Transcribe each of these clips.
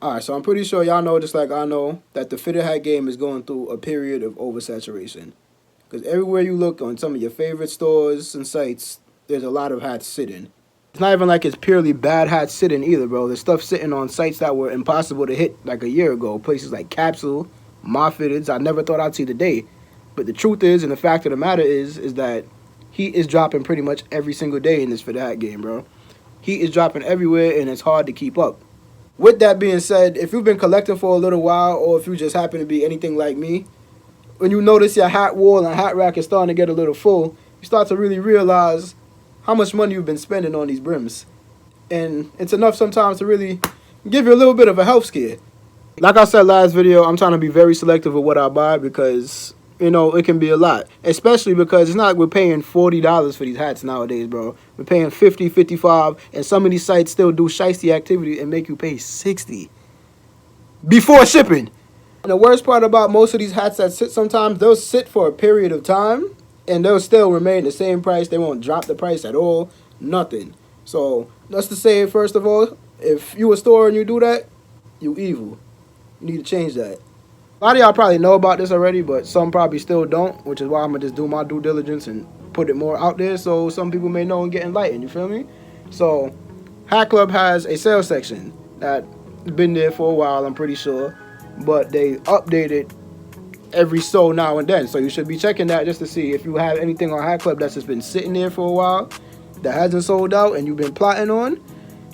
Alright, so I'm pretty sure y'all know, just like I know, that the fitted hat game is going through a period of oversaturation. Because everywhere you look on some of your favorite stores and sites, there's a lot of hats sitting. It's not even like it's purely bad hats sitting either, bro. There's stuff sitting on sites that were impossible to hit like a year ago. Places like Capsule, My Fitteds, I never thought I'd see the day. But the truth is, and the fact of the matter is that heat is dropping pretty much every single day in this fitted hat game, bro. Heat is dropping everywhere, and it's hard to keep up. With that being said, if you've been collecting for a little while, or if you just happen to be anything like me, when you notice your hat wall and hat rack is starting to get a little full, you start to really realize how much money you've been spending on these brims. And it's enough sometimes to really give you a little bit of a health scare. Like I said last video, I'm trying to be very selective with what I buy because, you know, it can be a lot. Especially because it's not like we're paying $40 for these hats nowadays, bro. We're paying $50, $55, and some of these sites still do shiesty activity and make you pay $60 before shipping. And the worst part about most of these hats that sit sometimes, they'll sit for a period of time and they'll still remain the same price. They won't drop the price at all. Nothing. So, just to say, first of all, if you a store and you do that, you evil. You need to change that. A lot of y'all probably know about this already, but some probably still don't, which is why I'm going to just do my due diligence and put it more out there so some people may know and get enlightened, you feel me? So, Hatclub has a sales section that's been there for a while, I'm pretty sure, but they update it every so now and then. So you should be checking that just to see if you have anything on Hatclub that's just been sitting there for a while that hasn't sold out and you've been plotting on.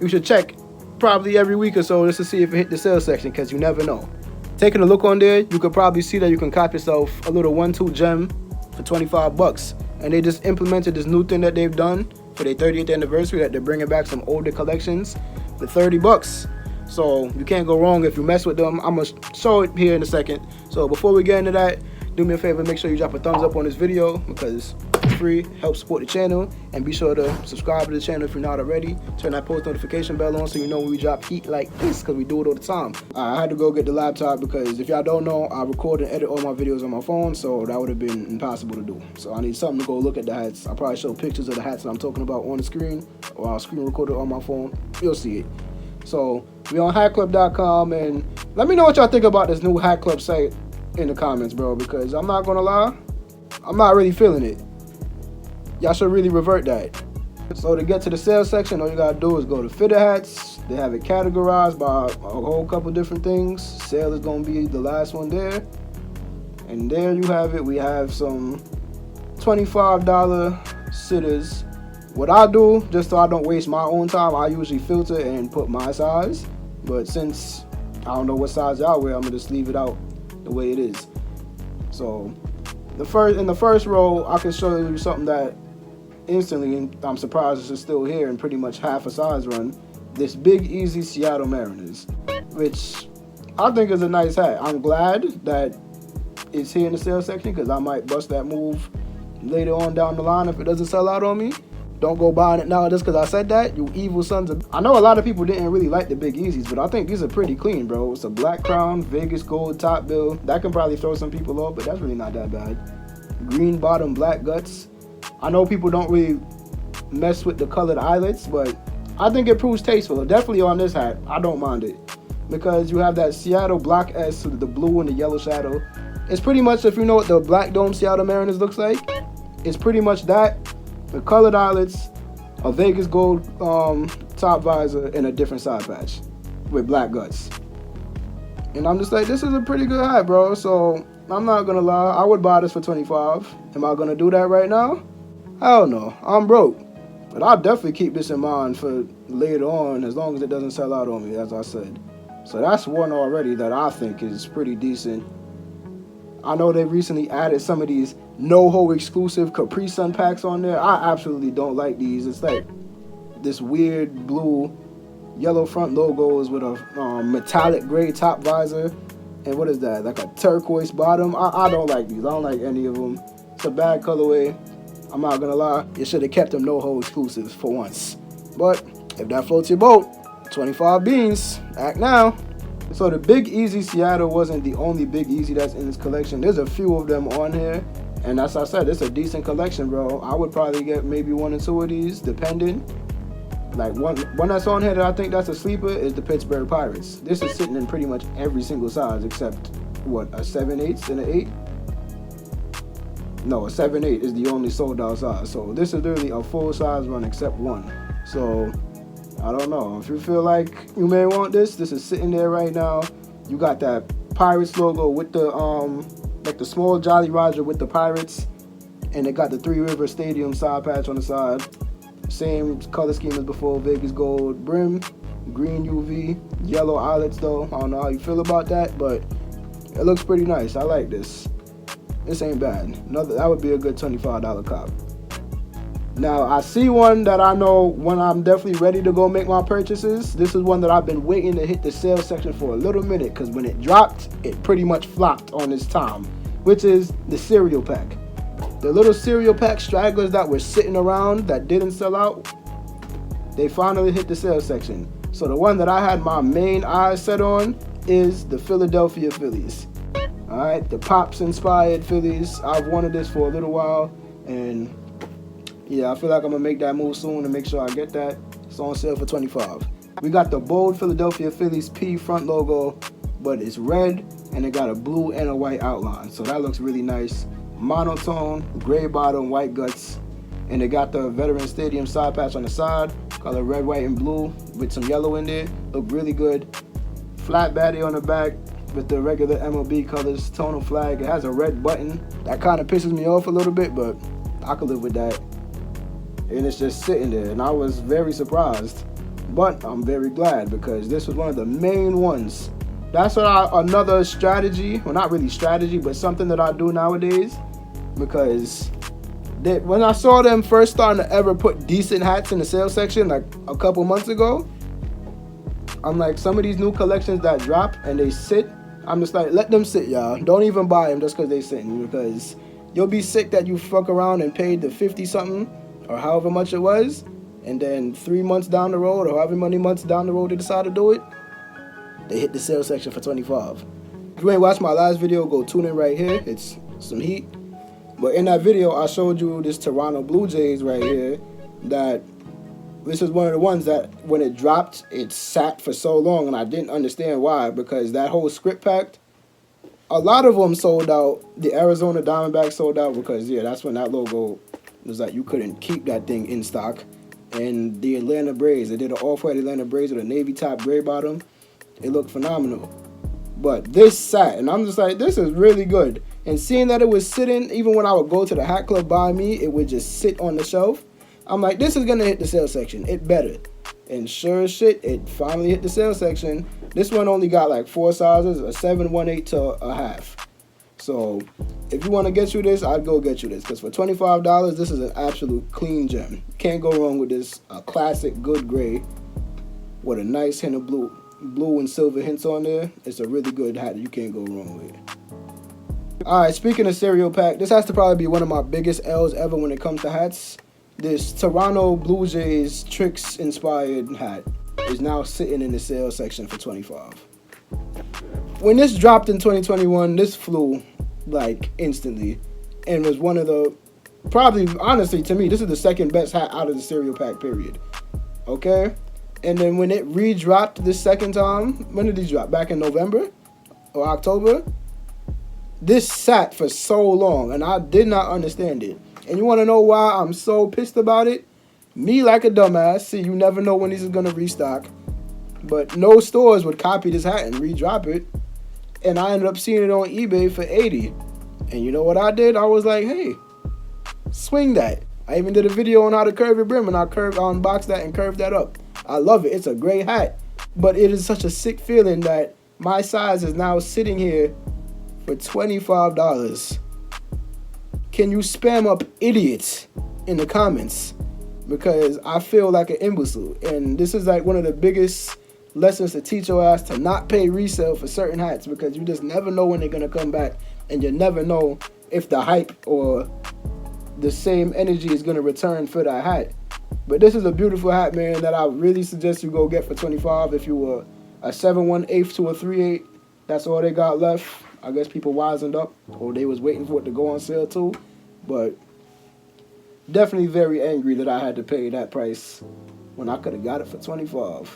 You should check probably every week or so just to see if it hit the sales section, because you never know. Taking a look on there, you could probably see that you can cop yourself a little 1-2 gem for $25. And they just implemented this new thing that they've done for their 30th anniversary, that they're bringing back some older collections for $30. So you can't go wrong if you mess with them. I'm going to show it here in a second. So before we get into that, do me a favor, make sure you drop a thumbs up on this video because it's free, helps support the channel, and be sure to subscribe to the channel if you're not already. Turn that post notification bell on so you know when we drop heat like this, because we do it all the time. I had to go get the laptop because if y'all don't know, I record and edit all my videos on my phone, so that would have been impossible to do. So I need something to go look at the hats. I'll probably show pictures of the hats that I'm talking about on the screen, or I'll screen record it on my phone. You'll see it. So we on hatclub.com, and let me know what y'all think about this new Hatclub site in the comments, bro, because I'm not gonna lie, I'm not really feeling it. Y'all should really revert that. So to get to the sales section, all you gotta do is go to fitted hats. They have it categorized by a whole couple different things. Sale is gonna be the last one there, and there you have it. We have some $25 sitters. What I do, just so I don't waste my own time, I usually filter and put my size. But since I don't know what size y'all wear, I'm gonna just leave it out the way it is. So in the first row, I can show you something that instantly I'm surprised it's still here and pretty much half a size run. This Big Easy Seattle Mariners, which I think is a nice hat. I'm glad that it's here in the sales section because I might bust that move later on down the line if it doesn't sell out on me. Don't go buying it now just because I said that, you evil sons of... I know a lot of people didn't really like the Big Easies, but I think these are pretty clean, bro. It's a black crown, Vegas gold top bill. That can probably throw some people off, but that's really not that bad. Green bottom, black guts. I know people don't really mess with the colored eyelets, but I think it proves tasteful. Definitely on this hat, I don't mind it. Because you have that Seattle Block S with the blue and the yellow shadow. It's pretty much, if you know what the Black Dome Seattle Mariners looks like, it's pretty much that. The colored eyelets, a Vegas gold top visor, and a different side patch with black guts. And I'm just like, this is a pretty good hat, bro. So I'm not gonna lie, I would buy this for $25. Am I gonna do that right now? Hell no, I'm broke. But I'll definitely keep this in mind for later on, as long as it doesn't sell out on me, as I said. So that's one already that I think is pretty decent. I know they recently added some of these NoHo exclusive Capri Sun packs on there. I absolutely don't like these. It's like this weird blue, yellow front logos with a metallic gray top visor. And what is that? Like a turquoise bottom. I don't like these. I don't like any of them. It's a bad colorway. I'm not gonna lie. You should have kept them NoHo exclusives for once. But if that floats your boat, 25 beans. Act now. So the Big Easy Seattle wasn't the only Big Easy that's in this collection. There's a few of them on here. And as I said, it's a decent collection, bro. I would probably get maybe 1 or 2 of these, depending. Like one that's on here that I think that's a sleeper is the Pittsburgh Pirates. This is sitting in pretty much every single size except what, a 7/8 and an 8? No, a 7/8 is the only sold out size. So this is literally a full size run except one. So I don't know. If you feel like you may want this is sitting there right now. You got that Pirates logo with the like the small Jolly Roger with the Pirates, and it got the Three River Stadium side patch on the side. Same color scheme as before, Vegas gold brim, green UV, yellow eyelets though. I don't know how you feel about that, but it looks pretty nice. I like this. This ain't bad. That would be a good $25 cop. Now, I see one that I know when I'm definitely ready to go make my purchases. This is one that I've been waiting to hit the sales section for a little minute, because when it dropped, it pretty much flopped on its time, which is the cereal pack. The little cereal pack stragglers that were sitting around that didn't sell out, they finally hit the sales section. So the one that I had my main eyes set on is the Philadelphia Phillies. Alright, the Pops inspired Phillies. I've wanted this for a little while, and yeah, I feel like I'm gonna make that move soon to make sure I get that. It's on sale for $25. We got the bold Philadelphia Phillies P front logo, but it's red and it got a blue and a white outline. So that looks really nice. Monotone, gray bottom, white guts, and it got the Veterans Stadium side patch on the side, color red, white, and blue with some yellow in there. Look really good. Flat baddie on the back with the regular MLB colors, tonal flag. It has a red button. That kind of pisses me off a little bit, but I could live with that. And it's just sitting there, and I was very surprised, but I'm very glad because this was one of the main ones. That's another strategy, well, not really strategy, but something that I do nowadays, because when I saw them first starting to ever put decent hats in the sales section like a couple months ago, I'm like, some of these new collections that drop and they sit, I'm just like, let them sit, y'all. Don't even buy them just because they sitting, because you'll be sick that you fuck around and paid the 50 something or however much it was, and then 3 months down the road or however many months down the road they decide to do it, they hit the sales section for $25. If you ain't watched my last video, go tune in right here. It's some heat. But in that video, I showed you this Toronto Blue Jays right here, that this is one of the ones that when it dropped, it sat for so long, and I didn't understand why, because that whole script pack, a lot of them sold out. The Arizona Diamondbacks sold out because, yeah, that's when that logo was like you couldn't keep that thing in stock. And the Atlanta Braves, they did an off-white Atlanta Braves with a navy top, gray bottom. It looked phenomenal. But this sat, and I'm just like, this is really good. And seeing that it was sitting, even when I would go to the Hatclub by me, it would just sit on the shelf. I'm like, this is going to hit the sales section. It better. And sure as shit, it finally hit the sales section. This one only got like 4 sizes, a 7, 1/8 to a half. So if you want to get you this, I'd go get you this. Because for $25, this is an absolute clean gem. Can't go wrong with this. A classic good gray with a nice hint of blue and silver hints on there. It's a really good hat that you can't go wrong with. Alright, speaking of cereal pack, this has to probably be one of my biggest L's ever when it comes to hats. This Toronto Blue Jays Tricks inspired hat is now sitting in the sales section for $25. When this dropped in 2021, this flew like instantly and was one of the, probably, honestly, to me, this is the second best hat out of the cereal pack, period. Okay? And then when it re-dropped this second time, when did these drop? Back in November or October? This sat for so long, and I did not understand it. And you want to know why I'm so pissed about it? Me, like a dumbass, see, you never know when these is going to restock. But no stores would copy this hat and re-drop it. And I ended up seeing it on eBay for $80. And you know what I did? I was like, hey, swing that. I even did a video on how to curve your brim, and I unboxed that and curved that up. I love it. It's a great hat. But it is such a sick feeling that my size is now sitting here for $25. Can you spam up idiots in the comments? Because I feel like an imbecile. And this is like one of the biggest lessons to teach your ass to not pay resale for certain hats, because you just never know when they're going to come back, and you never know if the hype or the same energy is going to return for that hat. But this is a beautiful hat, man, that I really suggest you go get for $25 if you were a 7 1/8 to a 3/8. That's all they got left. I guess people wisened up, or they was waiting for it to go on sale too. But definitely very angry that I had to pay that price when I could have got it for $25.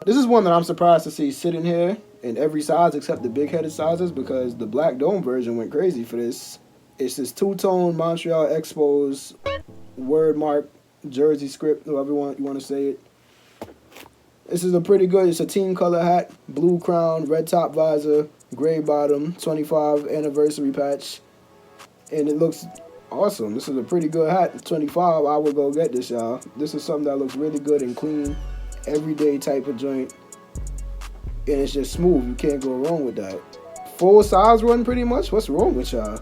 This is one that I'm surprised to see sitting here in every size except the big-headed sizes, because the Black Dome version went crazy for this. It's this two-tone Montreal Expos word mark jersey script, however you want to say it. This is a pretty good, it's a team color hat, blue crown, red top visor, gray bottom, 25 anniversary patch, and it looks awesome. This is a pretty good hat. 25, I would go get this, y'all. This is something that looks really good and clean, everyday type of joint, and it's just smooth. You can't go wrong with that. Full size run pretty much. What's wrong with y'all?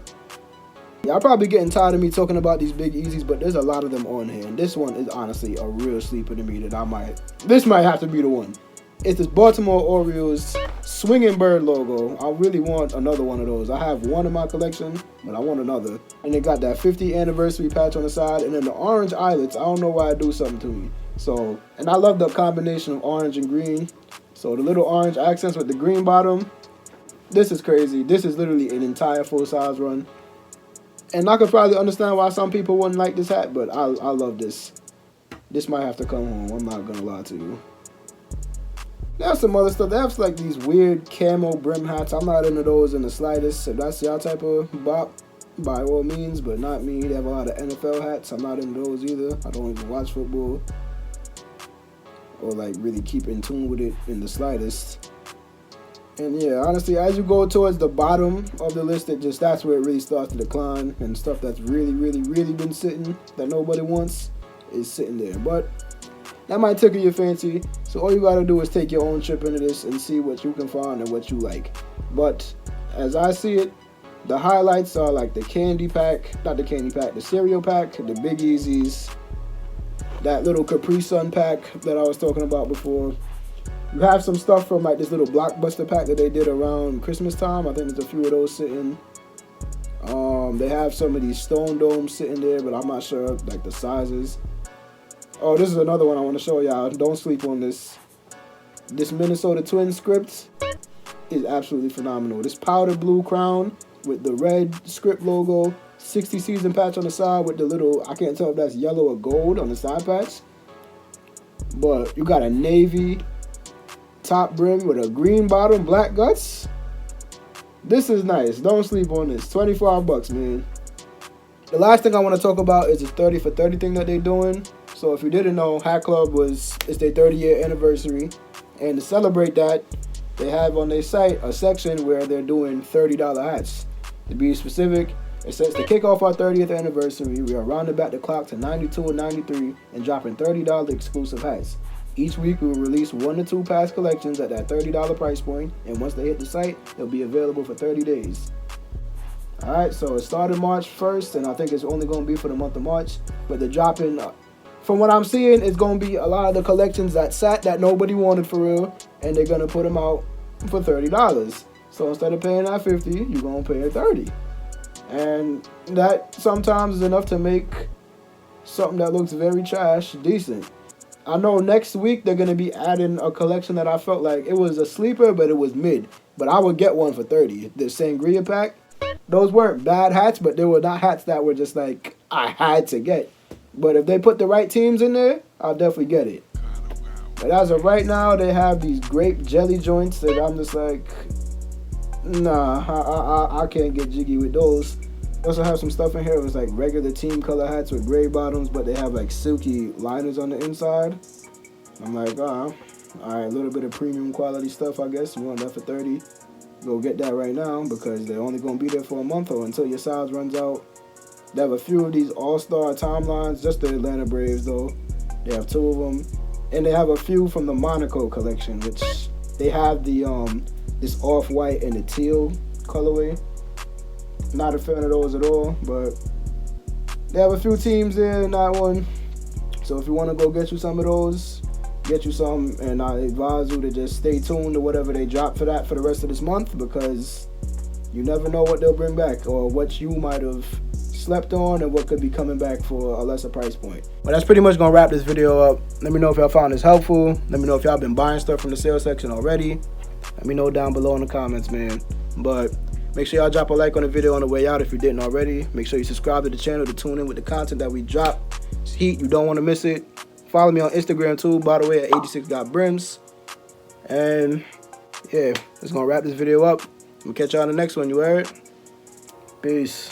Y'all probably getting tired of me talking about these Big Easies, but there's a lot of them on here, and this one is honestly a real sleeper to me that this might have to be the one. It's this Baltimore Orioles swinging bird logo. I really want another one of those. I have one in my collection, but I want another. And it got that 50th anniversary patch on the side, and then the orange eyelets. I don't know why it do something to me. So, and I love the combination of orange and green. So the little orange accents with the green bottom. This is crazy. This is literally an entire full size run. And I could probably understand why some people wouldn't like this hat, but I love this. This might have to come home. I'm not gonna lie to you. They have some other stuff. They have like these weird camo brim hats. I'm not into those in the slightest. If that's y'all type of bop, by all means, but not me. They have a lot of NFL hats. I'm not into those either. I don't even watch football or like really keep in tune with it in the slightest. And yeah, honestly, as you go towards the bottom of the list, that's where it really starts to decline, and stuff that's really been sitting that nobody wants is sitting there. But that might tickle your fancy, so all you gotta do is take your own trip into this and see what you can find and what you like. But as I see it, the highlights are like the candy pack, not the candy pack, the cereal pack, the Big Easies, that little Capri Sun pack that I was talking about before. You have some stuff from like this little blockbuster pack that they did around Christmas time. I think there's a few of those sitting. They have some of these Stone Domes sitting there, but I'm not sure like the sizes. Oh, this is another one I want to show y'all. Don't sleep on this. This Minnesota Twins script is absolutely phenomenal. This powder blue crown with the red script logo, 60 season patch on the side with the little, I can't tell if that's yellow or gold on the side patch. But you got a navy top brim with a green bottom, black guts. This is nice. Don't sleep on this. $25, man. The last thing I want to talk about is the 30 for 30 thing that they're doing. So if you didn't know, Hatclub it's their 30-year anniversary, and to celebrate that, they have on their site a section where they're doing $30 hats. To be specific, it says to kick off our 30th anniversary, we are rounding back the clock to 92 and 93 and dropping $30 exclusive hats. Each week we will release 1 to 2 past collections at that $30 price point, and once they hit the site, they'll be available for 30 days. Alright, so it started March 1st, and I think it's only going to be for the month of March, but they're dropping, from what I'm seeing, it's going to be a lot of the collections that nobody wanted for real, and they're going to put them out for $30. So instead of paying that $50, you're going to pay $30. And that sometimes is enough to make something that looks very trash decent. I know next week they're going to be adding a collection that I felt like it was a sleeper, but it was mid. But I would get one for $30. The Sangria pack, those weren't bad hats, but they were not hats that were just like, I had to get. But if they put the right teams in there, I'll definitely get it. But as of right now, they have these grape jelly joints that I'm just like, nah, I can't get jiggy with those. They also have some stuff in here. It was like regular team color hats with gray bottoms, but they have like silky liners on the inside. I'm like, all right, a little bit of premium quality stuff, I guess. You want that for $30? Go get that right now, because they're only going to be there for a month or until your size runs out. They have a few of these all-star timelines, just the Atlanta Braves though. They have 2 of them. And they have a few from the Monaco collection, which they have the this off-white and the teal colorway. Not a fan of those at all, but they have a few teams there in that one. So if you want to go get you some of those, get you some, and I advise you to just stay tuned to whatever they drop for that for the rest of this month, because you never know what they'll bring back or what you might have slept on and what could be coming back for a lesser price point. But that's pretty much gonna wrap this video up. Let me know if y'all found this helpful. Let me know if y'all been buying stuff from the sales section already. Let me know down below in the comments, man. But make sure y'all drop a like on the video on the way out if you didn't already. Make sure you subscribe to the channel to tune in with the content that we drop. It's heat, you don't want to miss it. Follow me on Instagram too, by the way, at 86gotbrims. And yeah, that's gonna wrap this video up. I'm gonna catch y'all on the next one, you heard? Peace.